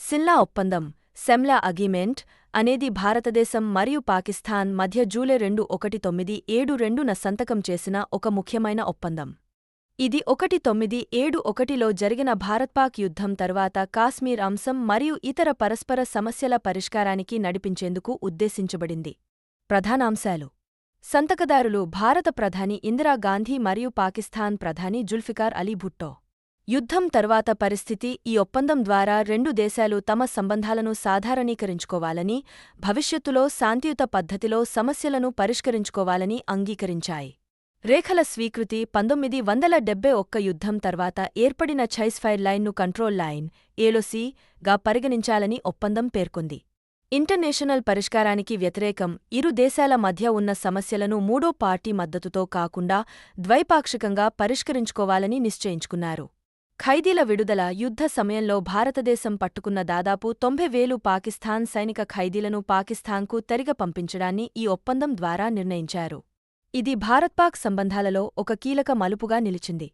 సిమ్లా ఒప్పందం సెమ్లా అగ్రిమెంట్ అనేది భారతదేశం మరియు పాకిస్తాన్ మధ్య జూలై 1972న సంతకం చేసిన ఒక ముఖ్యమైన ఒప్పందం. ఇది 1971లో జరిగిన భారత్-పాక్ యుద్ధం తర్వాత కాశ్మీర్ అంశం మరియు ఇతర పరస్పర సమస్యల పరిష్కారానికి నడిపించేందుకు ఉద్దేశించబడింది. ప్రధానాంశాలు: సంతకదారులు భారత ప్రధాని ఇందిరాగాంధీ మరియు పాకిస్తాన్ ప్రధాని జుల్ఫికార్ అలీ భుట్టో. యుద్ధం తర్వాత పరిస్థితి: ఈ ఒప్పందం ద్వారా రెండు దేశాలు తమ సంబంధాలను సాధారణీకరించుకోవాలని, భవిష్యత్తులో శాంతియుత పద్ధతిలో సమస్యలను పరిష్కరించుకోవాలని అంగీకరించాయి. రేఖల స్వీకృతి: 1971 యుద్ధం తర్వాత ఏర్పడిన సీజ్ఫైర్ లైన్ను కంట్రోల్ లైన్ (ఎల్ఓసి) గా పరిగణించాలని ఒప్పందం పేర్కొంది. ఇంటర్నేషనల్ పరిష్కారానికి వ్యతిరేకం: ఇరు దేశాల మధ్య ఉన్న సమస్యలను మూడో పార్టీ మద్దతుతో కాకుండా ద్వైపాక్షికంగా పరిష్కరించుకోవాలని నిశ్చయించుకున్నారు. ఖైదీల విడుదల: యుద్ధ సమయంలో భారతదేశం పట్టుకున్న దాదాపు 90,000 పాకిస్తాన్ సైనిక ఖైదీలను పాకిస్తాన్కు తిరిగి పంపించడాన్ని ఈ ఒప్పందం ద్వారా నిర్ణయించారు. ఇది భారత్-పాక్ సంబంధాలలో ఒక కీలక మలుపుగా నిలిచింది.